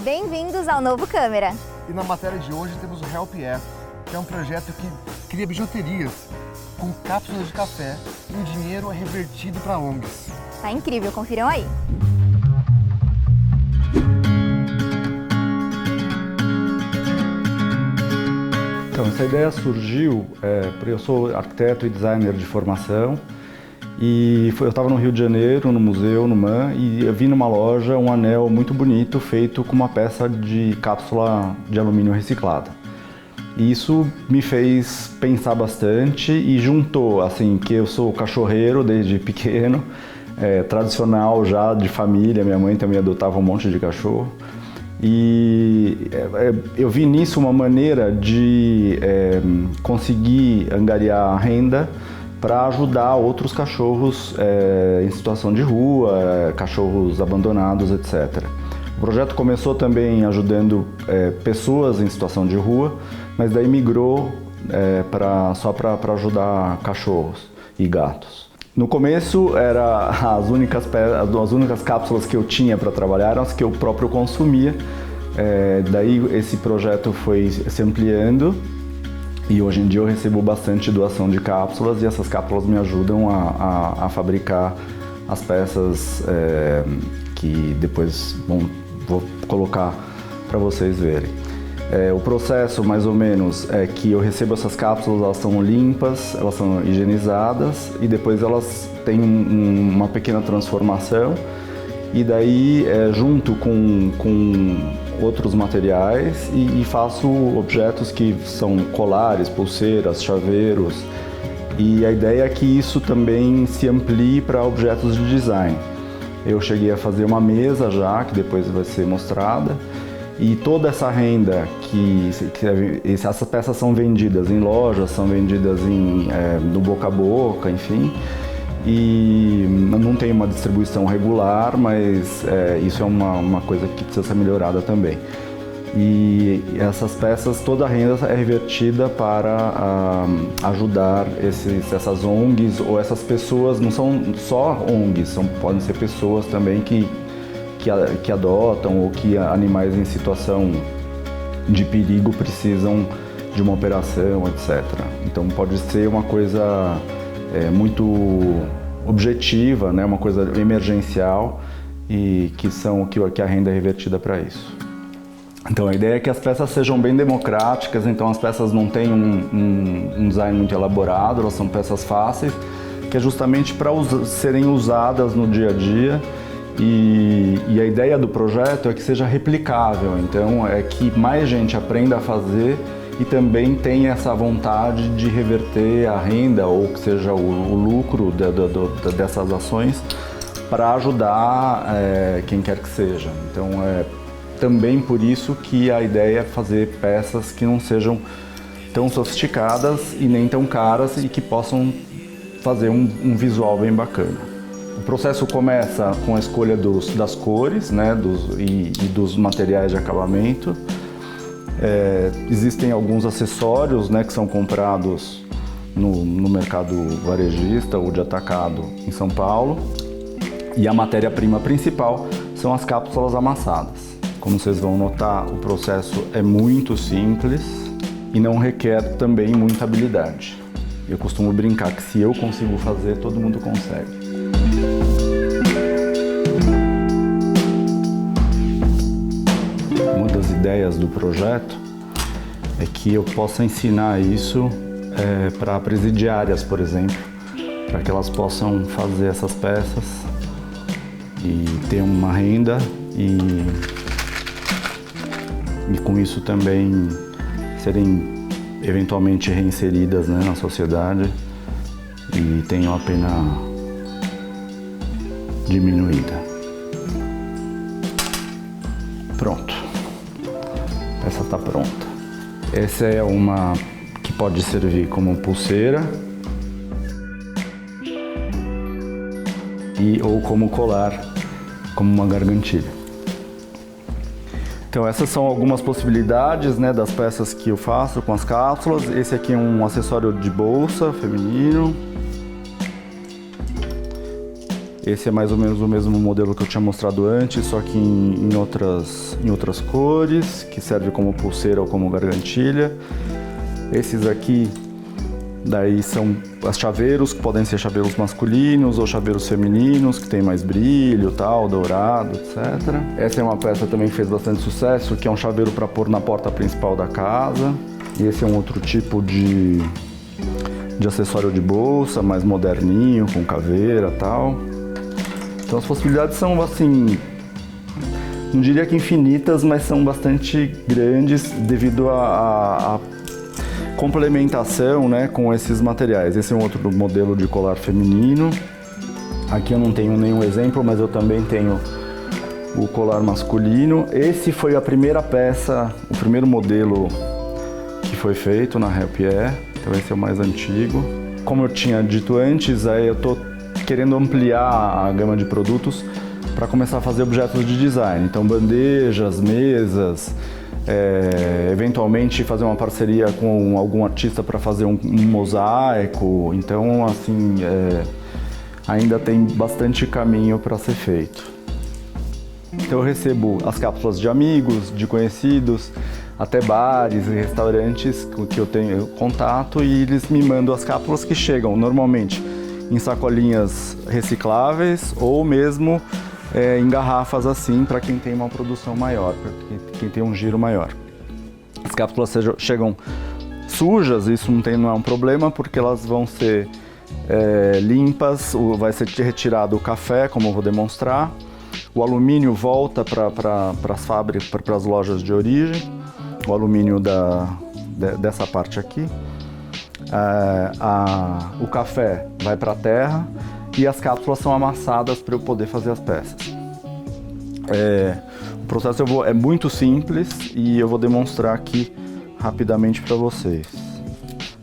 Bem-vindos ao Novo Câmera. E na matéria de hoje temos o Help Air, que é um projeto que cria bijuterias com cápsulas de café e o dinheiro é revertido para ONGs. Tá incrível, confiram aí. Então, essa ideia surgiu, porque eu sou arquiteto e designer de formação e eu estava no Rio de Janeiro, no museu, no MAN, e eu vi numa loja um anel muito bonito feito com uma peça de cápsula de alumínio reciclada. E isso me fez pensar bastante e juntou, assim, que eu sou cachorreiro desde pequeno, tradicional já de família, minha mãe também adotava um monte de cachorro. E eu vi nisso uma maneira de conseguir angariar renda para ajudar outros cachorros em situação de rua, cachorros abandonados, etc. O projeto começou também ajudando pessoas em situação de rua, mas daí migrou só para ajudar cachorros e gatos. No começo, as únicas cápsulas que eu tinha para trabalhar eram as que eu próprio consumia. Daí esse projeto foi se ampliando e hoje em dia eu recebo bastante doação de cápsulas e essas cápsulas me ajudam a fabricar as peças que depois vou colocar para vocês verem. O processo, mais ou menos, é que eu recebo essas cápsulas, elas são limpas, elas são higienizadas e depois elas têm uma pequena transformação e daí junto com outros materiais e faço objetos que são colares, pulseiras, chaveiros e a ideia é que isso também se amplie para objetos de design. Eu cheguei a fazer uma mesa já, que depois vai ser mostrada. E toda essa renda essas peças são vendidas em lojas, são vendidas no boca a boca, enfim. E não tem uma distribuição regular, mas isso é uma coisa que precisa ser melhorada também. E essas peças, toda a renda é revertida para ajudar essas ONGs ou essas pessoas, não são só ONGs, podem ser pessoas também que adotam ou que animais em situação de perigo precisam de uma operação, etc. Então pode ser uma coisa muito objetiva, né? Uma coisa emergencial e que a renda é revertida para isso. Então a ideia é que as peças sejam bem democráticas, então as peças não têm um design muito elaborado, elas são peças fáceis, que é justamente para serem usadas no dia a dia. E a ideia do projeto é que seja replicável, então é que mais gente aprenda a fazer e também tenha essa vontade de reverter a renda ou que seja o lucro dessas ações para ajudar quem quer que seja. Então é também por isso que a ideia é fazer peças que não sejam tão sofisticadas e nem tão caras e que possam fazer um visual bem bacana. O processo começa com a escolha das cores, né, e dos materiais de acabamento. Existem alguns acessórios, né, que são comprados no mercado varejista ou de atacado em São Paulo. E a matéria-prima principal são as cápsulas amassadas. Como vocês vão notar, o processo é muito simples e não requer também muita habilidade. Eu costumo brincar que se eu consigo fazer, todo mundo consegue. Uma das ideias do projeto é que eu possa ensinar isso para presidiárias, por exemplo, para que elas possam fazer essas peças e ter uma renda e com isso também serem eventualmente reinseridas, né, na sociedade e tenham a pena diminuída. Pronto. Essa está pronta. Essa é uma que pode servir como pulseira ou como colar, como uma gargantilha. Então essas são algumas possibilidades, né, das peças que eu faço com as cápsulas. Esse aqui é um acessório de bolsa feminino. Esse é mais ou menos o mesmo modelo que eu tinha mostrado antes, só que em outras cores, que serve como pulseira ou como gargantilha. Esses aqui, daí são as chaveiros, que podem ser chaveiros masculinos ou chaveiros femininos, que tem mais brilho, tal, dourado, etc. Essa é uma peça também que fez bastante sucesso, que é um chaveiro para pôr na porta principal da casa. E esse é um outro tipo de acessório de bolsa, mais moderninho, com caveira e tal. Então as possibilidades são, assim, não diria que infinitas, mas são bastante grandes devido à complementação, né, com esses materiais. Esse é um outro modelo de colar feminino. Aqui eu não tenho nenhum exemplo, mas eu também tenho o colar masculino. Esse foi a primeira peça, o primeiro modelo que foi feito na Help-Air. Então esse é o mais antigo. Como eu tinha dito antes, aí eu tô querendo ampliar a gama de produtos para começar a fazer objetos de design. Então bandejas, mesas, eventualmente fazer uma parceria com algum artista para fazer um mosaico. Então, assim, ainda tem bastante caminho para ser feito. Então eu recebo as cápsulas de amigos, de conhecidos, até bares e restaurantes que eu tenho contato, e eles me mandam as cápsulas que chegam normalmente em sacolinhas recicláveis ou mesmo em garrafas assim, para quem tem uma produção maior, para quem tem um giro maior. As cápsulas chegam sujas, isso não é um problema, porque elas vão ser limpas, vai ser retirado o café, como eu vou demonstrar. O alumínio volta para as fábricas, para as lojas de origem, o alumínio dessa parte aqui. O café vai para a terra e as cápsulas são amassadas para eu poder fazer as peças. O processo é muito simples e eu vou demonstrar aqui rapidamente para vocês.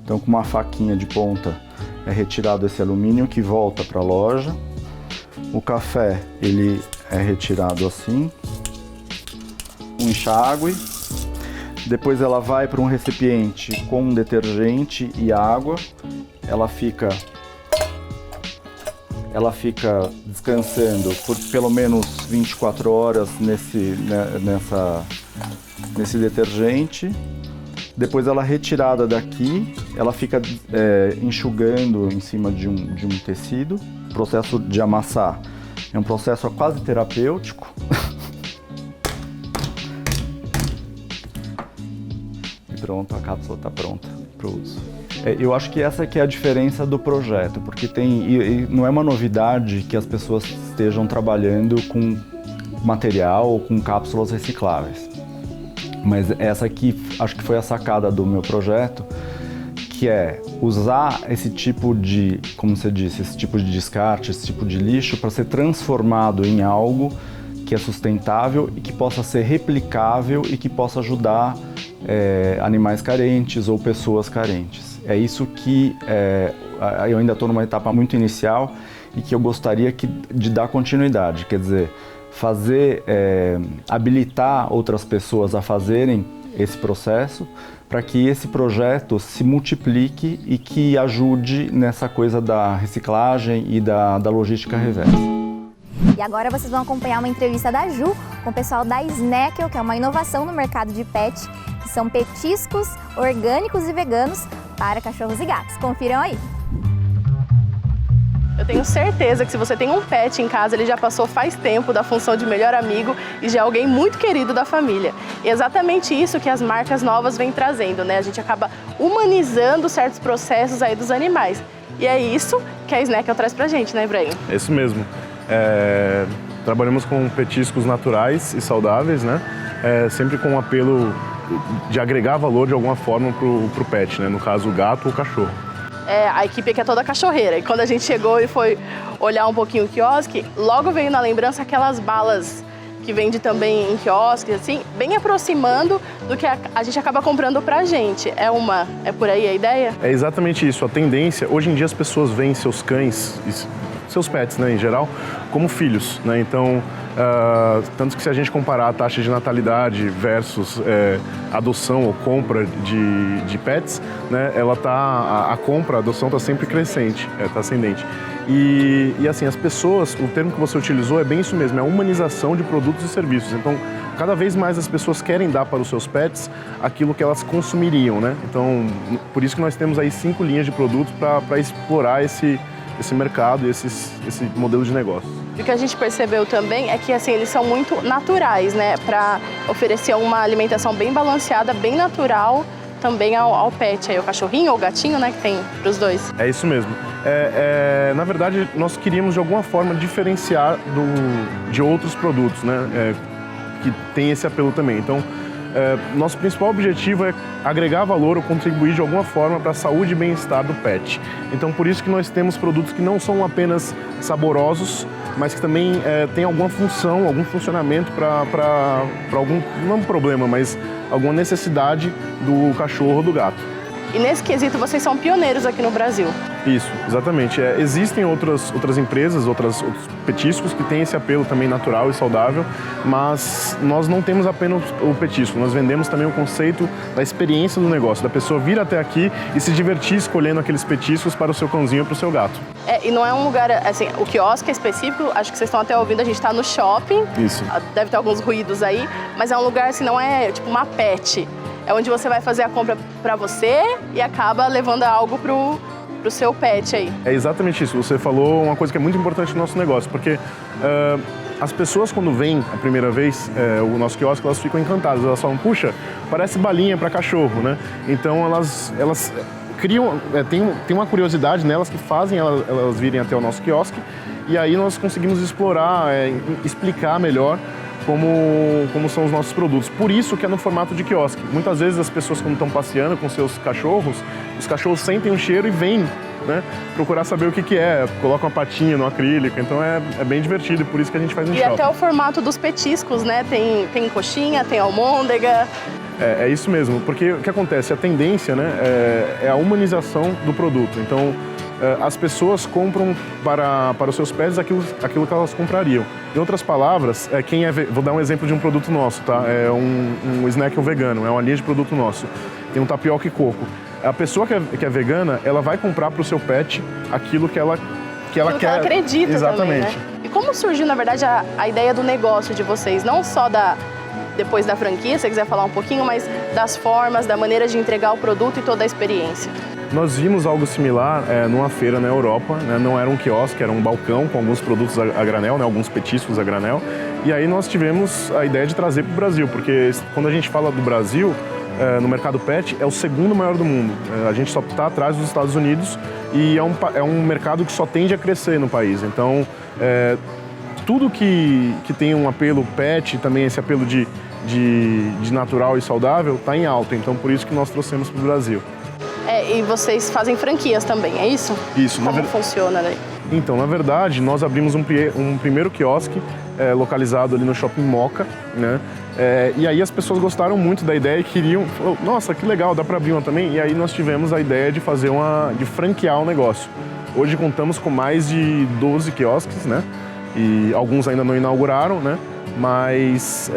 Então, com uma faquinha de ponta é retirado esse alumínio que volta para a loja. O café ele é retirado assim, um enxágue. Depois ela vai para um recipiente com detergente e água. Ela fica descansando por pelo menos 24 horas nesse detergente. Depois ela é retirada daqui, ela fica enxugando em cima de um tecido. O processo de amassar é um processo quase terapêutico. Pronto, a cápsula está pronta para o uso. Eu acho que essa que é a diferença do projeto, porque não é uma novidade que as pessoas estejam trabalhando com material ou com cápsulas recicláveis. Mas essa aqui acho que foi a sacada do meu projeto, que é usar esse tipo de, como você disse, esse tipo de descarte, esse tipo de lixo para ser transformado em algo que é sustentável e que possa ser replicável e que possa ajudar animais carentes ou pessoas carentes. É isso que eu ainda estou numa etapa muito inicial e que eu gostaria de dar continuidade, quer dizer, habilitar outras pessoas a fazerem esse processo para que esse projeto se multiplique e que ajude nessa coisa da reciclagem e da logística reversa. E agora vocês vão acompanhar uma entrevista da Ju com o pessoal da Snackle, que é uma inovação no mercado de pet, que são petiscos orgânicos e veganos para cachorros e gatos. Confiram aí! Eu tenho certeza que se você tem um pet em casa, ele já passou faz tempo da função de melhor amigo e já é alguém muito querido da família. E é exatamente isso que as marcas novas vêm trazendo, né? A gente acaba humanizando certos processos aí dos animais. E é isso que a Snackle traz pra gente, né, Ibrahim? É isso mesmo. Trabalhamos com petiscos naturais e saudáveis, né? Sempre com um apelo de agregar valor de alguma forma pro pet, né? No caso, o gato ou o cachorro. A equipe aqui é toda cachorreira. E quando a gente chegou e foi olhar um pouquinho o quiosque, logo veio na lembrança aquelas balas que vende também em quiosques, assim, bem aproximando do que a gente acaba comprando pra gente. É por aí a ideia? É exatamente isso. A tendência, hoje em dia as pessoas veem seus cães, seus pets, né, em geral, como filhos, né? Então, tanto que se a gente comparar a taxa de natalidade versus adoção ou compra de pets, né, a adoção está sempre crescente, está ascendente. E assim, as pessoas, o termo que você utilizou é bem isso mesmo, é a humanização de produtos e serviços. Então, cada vez mais as pessoas querem dar para os seus pets aquilo que elas consumiriam, né? Então, por isso que nós temos aí 5 linhas de produtos para explorar esse mercado e esse modelo de negócio. E o que a gente percebeu também é que assim, eles são muito naturais, né? Para oferecer uma alimentação bem balanceada, bem natural também ao pet, aí, o cachorrinho ou o gatinho, né? Que tem para os dois. É isso mesmo. Na verdade, nós queríamos de alguma forma diferenciar de outros produtos, né? Que tem esse apelo também. Então, nosso principal objetivo é agregar valor ou contribuir de alguma forma para a saúde e bem-estar do pet. Então, por isso que nós temos produtos que não são apenas saborosos, mas que também têm alguma função, algum funcionamento para algum, não problema, mas alguma necessidade do cachorro ou do gato. E nesse quesito vocês são pioneiros aqui no Brasil. Isso, exatamente. Existem outras empresas, outros petiscos que têm esse apelo também natural e saudável, mas nós não temos apenas o petisco, nós vendemos também o conceito da experiência do negócio, da pessoa vir até aqui e se divertir escolhendo aqueles petiscos para o seu cãozinho ou para o seu gato. E não é um lugar, assim, o quiosque é específico, acho que vocês estão até ouvindo, a gente está no shopping. Isso. Deve ter alguns ruídos aí, mas é um lugar, assim, não é tipo uma pet. É onde você vai fazer a compra para você e acaba levando algo pro seu pet aí. É exatamente isso. Você falou uma coisa que é muito importante no nosso negócio, porque as pessoas quando vêm a primeira vez o nosso quiosque, elas ficam encantadas. Elas falam, puxa, parece balinha para cachorro, né? Então elas criam, tem uma curiosidade nelas que fazem elas virem até o nosso quiosque, e aí nós conseguimos explorar, explicar melhor como são os nossos produtos. Por isso que é no formato de quiosque. Muitas vezes as pessoas, quando estão passeando com seus cachorros, os cachorros sentem o cheiro e vêm, né, procurar saber o que é, coloca uma patinha no acrílico, então é bem divertido e por isso que a gente faz no shopping. E até o formato dos petiscos, né? Tem coxinha, tem almôndega. É isso mesmo, porque o que acontece, a tendência, né, é a humanização do produto. Então, as pessoas compram para os seus pets aquilo que elas comprariam. Em outras palavras, vou dar um exemplo de um produto nosso, tá? É um snack vegano, é uma linha de produto nosso. Tem um tapioca e coco. A pessoa que é vegana, ela vai comprar para o seu pet aquilo que ela quer. Que ela acredita. Exatamente. Também, né? E como surgiu, na verdade, a ideia do negócio de vocês? Não só depois da franquia, se você quiser falar um pouquinho, mas das formas, da maneira de entregar o produto e toda a experiência. Nós vimos algo similar numa feira na Europa, né? Não era um quiosque, era um balcão com alguns produtos a granel, né? Alguns petiscos a granel. E aí nós tivemos a ideia de trazer para o Brasil, porque quando a gente fala do Brasil, no mercado pet, é o segundo maior do mundo. A gente só está atrás dos Estados Unidos e é um mercado que só tende a crescer no país. Então, tudo que tem um apelo pet, também esse apelo de natural e saudável, está em alta. Então, por isso que nós trouxemos para o Brasil. E vocês fazem franquias também, é isso? Isso. Como funciona daí? Então, na verdade, nós abrimos um primeiro quiosque localizado ali no Shopping Moca, né? E aí as pessoas gostaram muito da ideia e queriam, nossa, que legal, dá para abrir uma também? E aí nós tivemos a ideia de de franquear o negócio. Hoje contamos com mais de 12 quiosques, né? E alguns ainda não inauguraram, né? Mas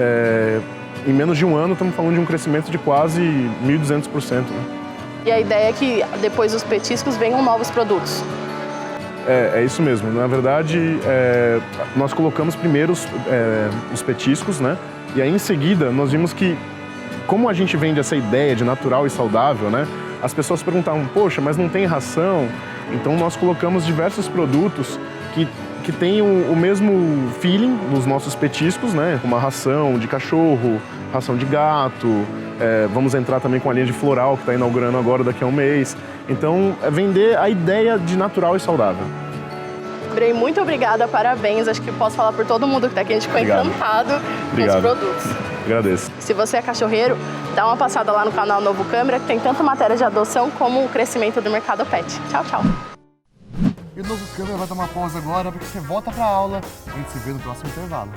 em menos de um ano estamos falando de um crescimento de quase 1.200%, né? E a ideia é que depois dos petiscos venham novos produtos. É isso mesmo. Na verdade, nós colocamos primeiro os petiscos, né? E aí, em seguida, nós vimos que, como a gente vende essa ideia de natural e saudável, né? As pessoas perguntavam, poxa, mas não tem ração? Então, nós colocamos diversos produtos que têm o mesmo feeling dos nossos petiscos, né? Como a ração de cachorro, ração de gato. Vamos entrar também com a linha de floral, que está inaugurando agora daqui a um mês. Então, vender a ideia de natural e saudável. Brei, muito obrigada, parabéns. Acho que posso falar por todo mundo que está aqui. A gente ficou encantado com os produtos. Agradeço. Se você é cachorreiro, dá uma passada lá no canal Novo Câmara, que tem tanto matéria de adoção como o crescimento do mercado pet. Tchau, tchau. E o Novo Câmara vai dar uma pausa agora, porque você volta para a aula. A gente se vê no próximo intervalo.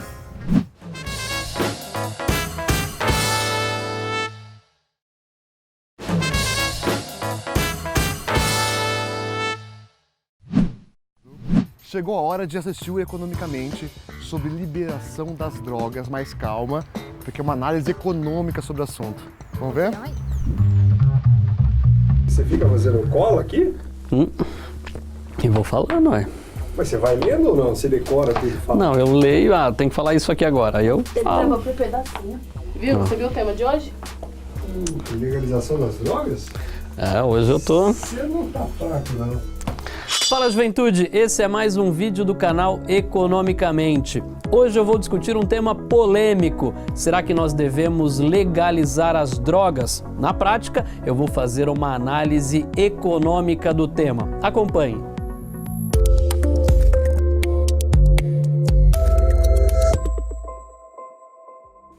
Chegou a hora de assistir o Economicamente sobre liberação das drogas, mas calma, porque é uma análise econômica sobre o assunto. Vamos ver? Você fica fazendo cola aqui? E vou falando, ué. Mas você vai lendo ou não? Você decora tudo e fala? Não, eu leio, tem que falar isso aqui agora. Aí eu falo. Leva por pedacinho. Viu? Você viu o tema de hoje? Legalização das drogas? Hoje eu tô... Você não tá fraco, não. Fala, juventude! Esse é mais um vídeo do canal Economicamente. Hoje eu vou discutir um tema polêmico. Será que nós devemos legalizar as drogas? Na prática, eu vou fazer uma análise econômica do tema. Acompanhe!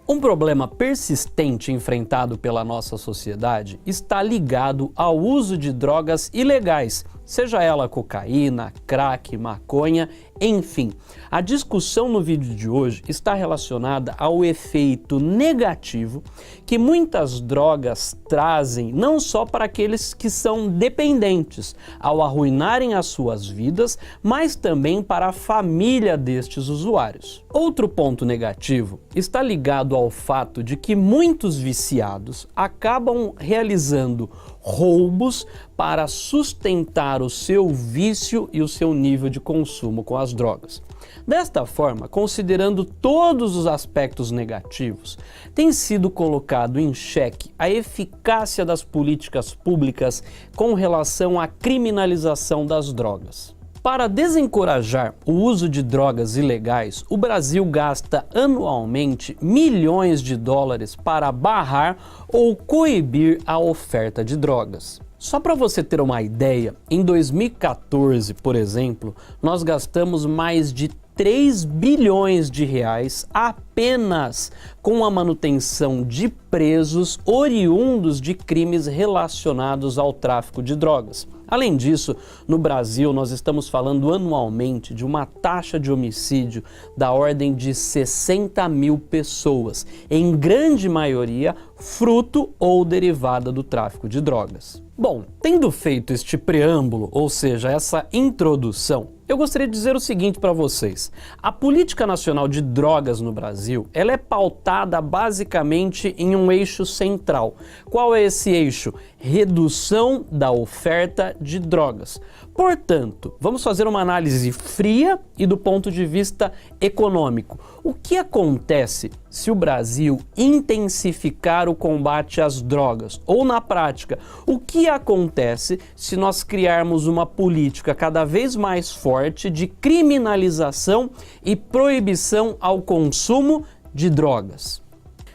Um problema persistente enfrentado pela nossa sociedade está ligado ao uso de drogas ilegais, seja ela cocaína, crack, maconha, enfim. A discussão no vídeo de hoje está relacionada ao efeito negativo que muitas drogas trazem não só para aqueles que são dependentes, ao arruinarem as suas vidas, mas também para a família destes usuários. Outro ponto negativo está ligado ao fato de que muitos viciados acabam realizando roubos para sustentar o seu vício e o seu nível de consumo com as drogas. Desta forma, considerando todos os aspectos negativos, tem sido colocado em xeque a eficácia das políticas públicas com relação à criminalização das drogas. Para desencorajar o uso de drogas ilegais, o Brasil gasta anualmente milhões de dólares para barrar ou coibir a oferta de drogas. Só para você ter uma ideia, em 2014, por exemplo, nós gastamos mais de 3 bilhões de reais apenas com a manutenção de presos oriundos de crimes relacionados ao tráfico de drogas. Além disso, no Brasil nós estamos falando anualmente de uma taxa de homicídio da ordem de 60 mil pessoas, em grande maioria fruto ou derivada do tráfico de drogas. Bom, tendo feito este preâmbulo, ou seja, essa introdução, eu gostaria de dizer o seguinte para vocês. A política nacional de drogas no Brasil, ela é pautada basicamente em um eixo central. Qual é esse eixo? Redução da oferta de drogas. Portanto, vamos fazer uma análise fria e do ponto de vista econômico. O que acontece se o Brasil intensificar o combate às drogas? Ou, na prática, o que acontece se nós criarmos uma política cada vez mais forte de criminalização e proibição ao consumo de drogas?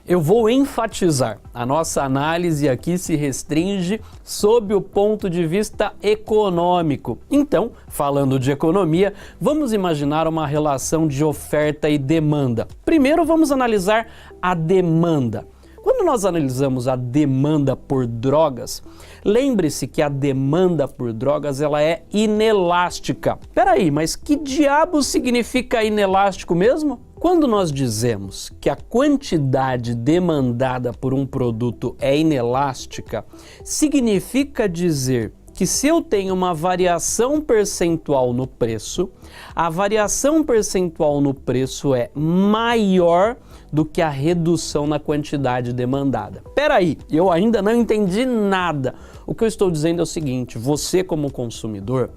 Eu vou enfatizar, a nossa análise aqui se restringe sob o ponto de vista econômico. Então, falando de economia, vamos imaginar uma relação de oferta e demanda. Primeiro vamos analisar a demanda. Quando nós analisamos a demanda por drogas, lembre-se que a demanda por drogas ela é inelástica. Peraí, mas que diabo significa inelástico mesmo? Quando nós dizemos que a quantidade demandada por um produto é inelástica, significa dizer que se eu tenho uma variação percentual no preço, a variação percentual no preço é maior do que a redução na quantidade demandada. Peraí, eu ainda não entendi nada. O que eu estou dizendo é o seguinte, você como consumidor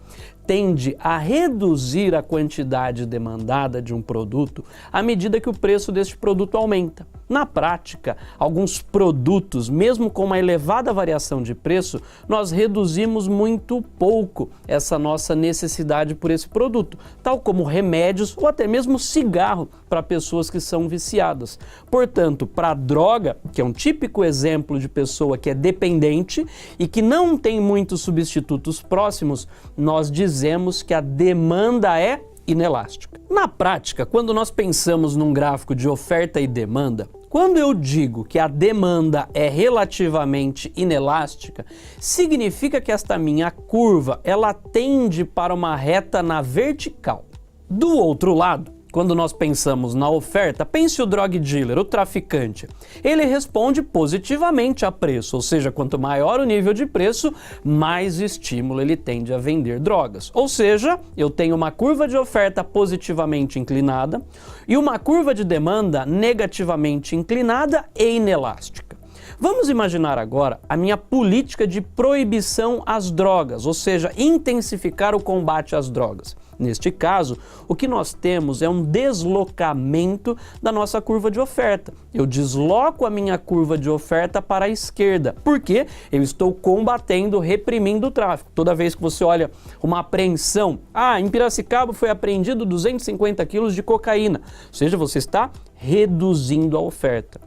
tende a reduzir a quantidade demandada de um produto à medida que o preço deste produto aumenta. Na prática, alguns produtos, mesmo com uma elevada variação de preço, nós reduzimos muito pouco essa nossa necessidade por esse produto, tal como remédios ou até mesmo cigarro para pessoas que são viciadas. Portanto, para a droga, que é um típico exemplo de pessoa que é dependente e que não tem muitos substitutos próximos, nós dizemos que a demanda é inelástica. Na prática, quando nós pensamos num gráfico de oferta e demanda, quando eu digo que a demanda é relativamente inelástica, significa que esta minha curva, ela tende para uma reta na vertical. Do outro lado, quando nós pensamos na oferta, pense o drug dealer, o traficante. Ele responde positivamente a preço, ou seja, quanto maior o nível de preço, mais estímulo ele tende a vender drogas. Ou seja, eu tenho uma curva de oferta positivamente inclinada e uma curva de demanda negativamente inclinada e inelástica. Vamos imaginar agora a minha política de proibição às drogas, ou seja, intensificar o combate às drogas. Neste caso, o que nós temos é um deslocamento da nossa curva de oferta. Eu desloco a minha curva de oferta para a esquerda, porque eu estou combatendo, reprimindo o tráfico. Toda vez que você olha uma apreensão, em Piracicaba foi apreendido 250 quilos de cocaína, ou seja, você está reduzindo a oferta.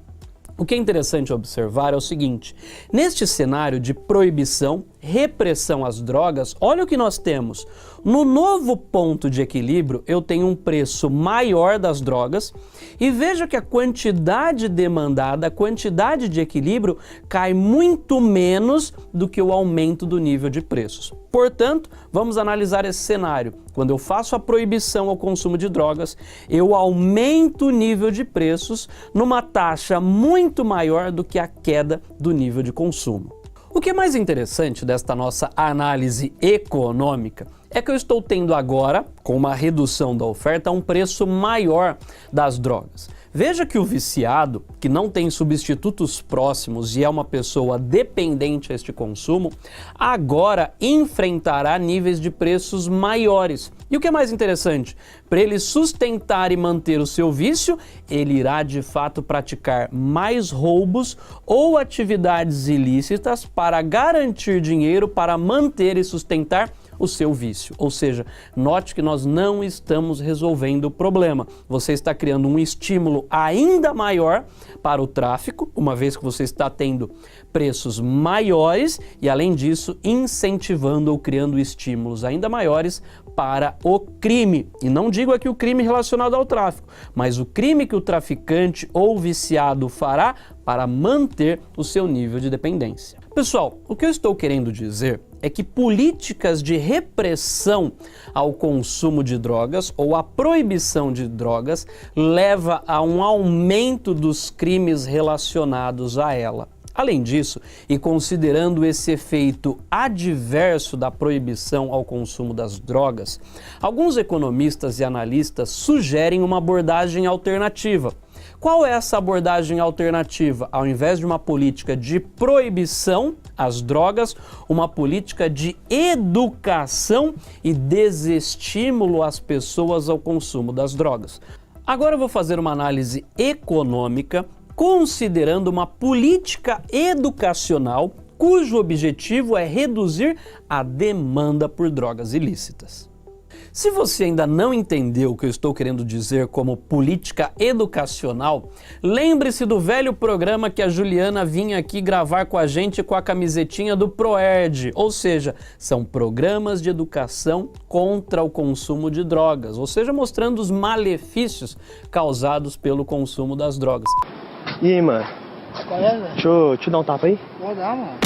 O que é interessante observar é o seguinte: neste cenário de proibição, repressão às drogas, olha o que nós temos. No novo ponto de equilíbrio, eu tenho um preço maior das drogas e veja que a quantidade demandada, a quantidade de equilíbrio cai muito menos do que o aumento do nível de preços. Portanto, vamos analisar esse cenário. Quando eu faço a proibição ao consumo de drogas, eu aumento o nível de preços numa taxa muito maior do que a queda do nível de consumo. O que é mais interessante desta nossa análise econômica é que eu estou tendo agora, com uma redução da oferta, um preço maior das drogas. Veja que o viciado, que não tem substitutos próximos e é uma pessoa dependente a este consumo, agora enfrentará níveis de preços maiores. E o que é mais interessante? Para ele sustentar e manter o seu vício, ele irá de fato praticar mais roubos ou atividades ilícitas para garantir dinheiro para manter e sustentar o seu vício. Ou seja, note que nós não estamos resolvendo o problema. Você está criando um estímulo ainda maior para o tráfico, uma vez que você está tendo preços maiores e, além disso, incentivando ou criando estímulos ainda maiores para o crime. E não digo aqui o crime relacionado ao tráfico, mas o crime que o traficante ou viciado fará para manter o seu nível de dependência. Pessoal, o que eu estou querendo dizer é que políticas de repressão ao consumo de drogas ou a proibição de drogas leva a um aumento dos crimes relacionados a ela. Além disso, e considerando esse efeito adverso da proibição ao consumo das drogas, alguns economistas e analistas sugerem uma abordagem alternativa. Qual é essa abordagem alternativa? Ao invés de uma política de proibição às drogas, uma política de educação e desestímulo às pessoas ao consumo das drogas. Agora eu vou fazer uma análise econômica considerando uma política educacional cujo objetivo é reduzir a demanda por drogas ilícitas. Se você ainda não entendeu o que eu estou querendo dizer como política educacional, lembre-se do velho programa que a Juliana vinha aqui gravar com a gente com a camisetinha do Proerd, ou seja, são programas de educação contra o consumo de drogas, ou seja, mostrando os malefícios causados pelo consumo das drogas. E aí, mano? Deixa eu te dar um tapa aí? Pode dar, mano.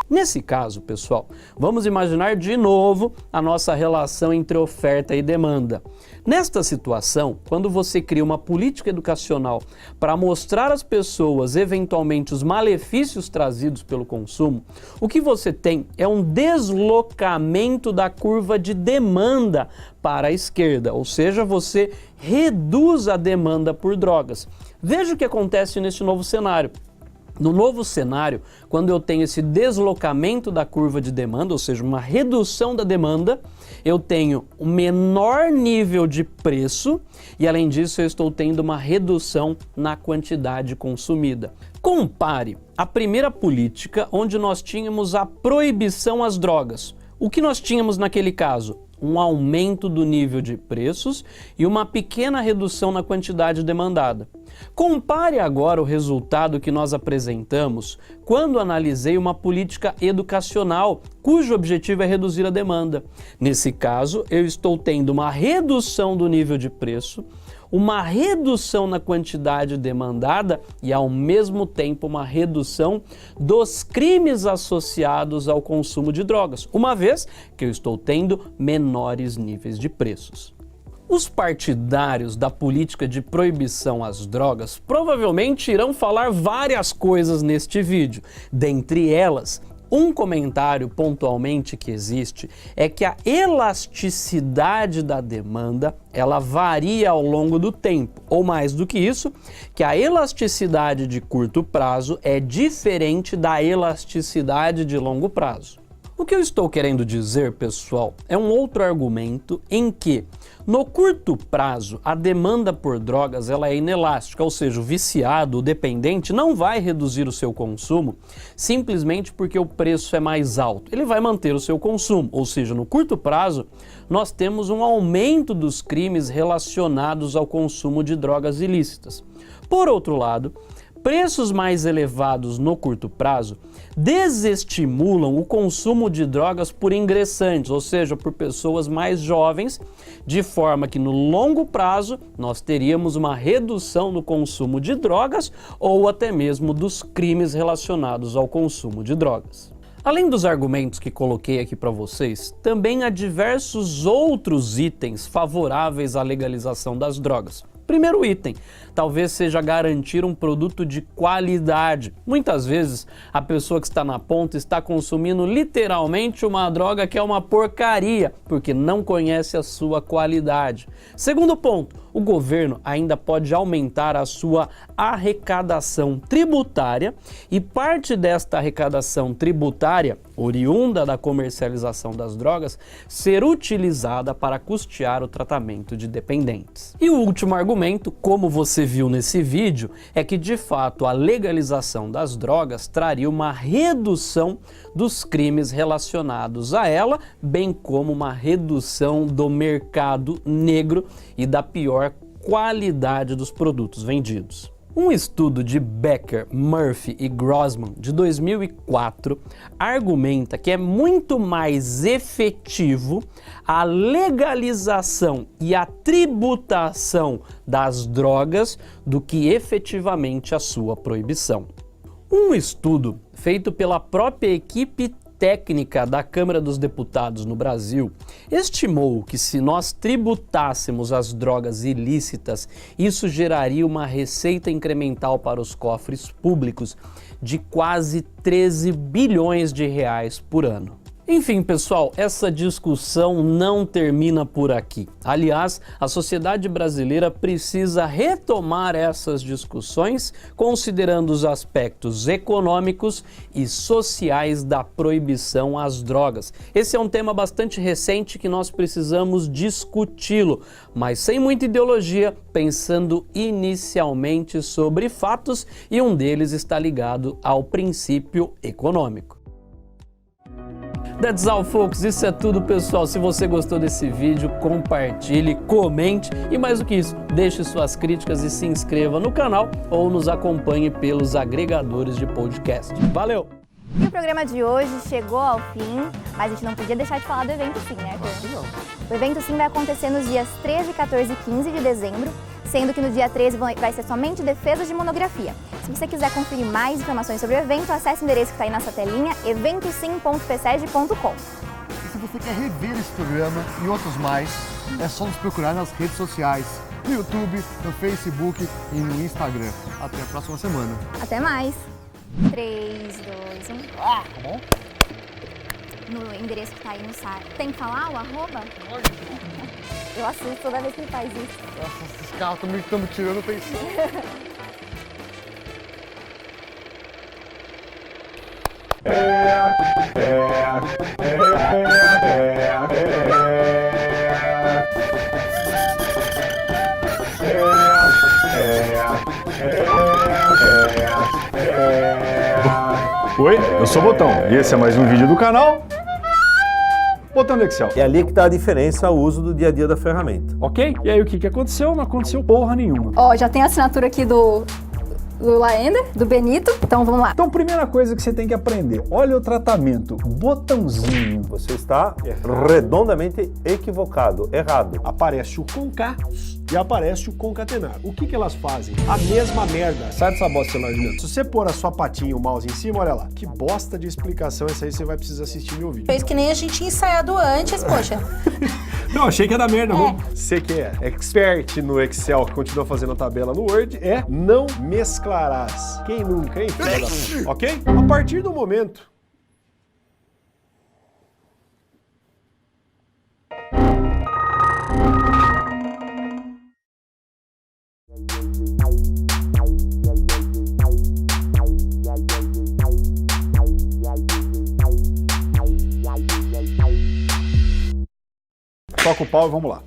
Nesse caso, pessoal, vamos imaginar de novo a nossa relação entre oferta e demanda. Nesta situação, quando você cria uma política educacional para mostrar às pessoas eventualmente os malefícios trazidos pelo consumo, o que você tem é um deslocamento da curva de demanda para a esquerda, ou seja, você reduz a demanda por drogas. Veja o que acontece neste novo cenário. No novo cenário, quando eu tenho esse deslocamento da curva de demanda, ou seja, uma redução da demanda, eu tenho um menor nível de preço e, além disso, eu estou tendo uma redução na quantidade consumida. Compare a primeira política, onde nós tínhamos a proibição às drogas. O que nós tínhamos naquele caso? Um aumento do nível de preços e uma pequena redução na quantidade demandada. Compare agora o resultado que nós apresentamos quando analisei uma política educacional cujo objetivo é reduzir a demanda. Nesse caso, eu estou tendo uma redução do nível de preço, uma redução na quantidade demandada e, ao mesmo tempo, uma redução dos crimes associados ao consumo de drogas, uma vez que eu estou tendo menores níveis de preços. Os partidários da política de proibição às drogas provavelmente irão falar várias coisas neste vídeo, dentre elas, um comentário pontualmente que existe é que a elasticidade da demanda ela varia ao longo do tempo, ou mais do que isso, que a elasticidade de curto prazo é diferente da elasticidade de longo prazo. O que eu estou querendo dizer, pessoal, é um outro argumento em que, no curto prazo, a demanda por drogas ela é inelástica, ou seja, o viciado, o dependente, não vai reduzir o seu consumo simplesmente porque o preço é mais alto. Ele vai manter o seu consumo, ou seja, no curto prazo, nós temos um aumento dos crimes relacionados ao consumo de drogas ilícitas. Por outro lado, preços mais elevados no curto prazo desestimulam o consumo de drogas por ingressantes, ou seja, por pessoas mais jovens, de forma que no longo prazo nós teríamos uma redução no consumo de drogas ou até mesmo dos crimes relacionados ao consumo de drogas. Além dos argumentos que coloquei aqui para vocês, também há diversos outros itens favoráveis à legalização das drogas. Primeiro item, talvez seja garantir um produto de qualidade. Muitas vezes a pessoa que está na ponta está consumindo literalmente uma droga que é uma porcaria, porque não conhece a sua qualidade. Segundo ponto, o governo ainda pode aumentar a sua arrecadação tributária e parte desta arrecadação tributária, oriunda da comercialização das drogas, ser utilizada para custear o tratamento de dependentes. E o último argumento, como você viu nesse vídeo, é que de fato a legalização das drogas traria uma redução dos crimes relacionados a ela, bem como uma redução do mercado negro e da pior qualidade dos produtos vendidos. Um estudo de Becker, Murphy e Grossman de 2004 argumenta que é muito mais efetivo a legalização e a tributação das drogas do que efetivamente a sua proibição. Um estudo feito pela própria equipe técnica da Câmara dos Deputados no Brasil estimou que se nós tributássemos as drogas ilícitas, isso geraria uma receita incremental para os cofres públicos de quase 13 bilhões de reais por ano. Enfim, pessoal, essa discussão não termina por aqui. Aliás, a sociedade brasileira precisa retomar essas discussões considerando os aspectos econômicos e sociais da proibição às drogas. Esse é um tema bastante recente que nós precisamos discuti-lo, mas sem muita ideologia, pensando inicialmente sobre fatos, e um deles está ligado ao princípio econômico. That's all, folks. Isso é tudo, pessoal. Se você gostou desse vídeo, compartilhe, comente e, mais do que isso, deixe suas críticas e se inscreva no canal ou nos acompanhe pelos agregadores de podcast. Valeu! E o programa de hoje chegou ao fim, mas a gente não podia deixar de falar do evento Sim, né, Arthur? O evento Sim vai acontecer nos dias 13, 14 e 15 de dezembro, sendo que no dia 13 vai ser somente defesa de monografia. Se você quiser conferir mais informações sobre o evento, acesse o endereço que está aí na sua telinha, eventosim.pseg.com. E se você quer rever esse programa e outros mais, é só nos procurar nas redes sociais, no YouTube, no Facebook e no Instagram. Até a próxima semana. Até mais! 3, 2, 1... Tá bom? No endereço que está aí no site. Tem que falar o arroba? Eu assusto toda vez que ele faz isso. Nossa, esses carros estão me tirando atenção. Oi, eu sou o Botão e esse é mais um vídeo do canal Botão do Excel. É ali que está a diferença ao uso do dia a dia da ferramenta. Ok? E aí o que aconteceu? Não aconteceu porra nenhuma. Ó, já tem a assinatura aqui do Laender, do Benito. Então vamos lá. Então, primeira coisa que você tem que aprender, olha o tratamento, botãozinho. Você está redondamente equivocado, errado. Aparece o concar e aparece o concatenar. O que elas fazem? A mesma merda. Sai dessa bosta, celular de dentro. Se você pôr a sua patinha e o mouse em cima, olha lá. Que bosta de explicação essa aí, você vai precisar assistir meu vídeo. Fez que nem a gente tinha ensaiado antes, poxa. Não, achei que era merda. Você que é expert no Excel, que continua fazendo a tabela no Word, não mesclarás. Quem nunca, hein? Ok? A partir do momento toca o pau e vamos lá.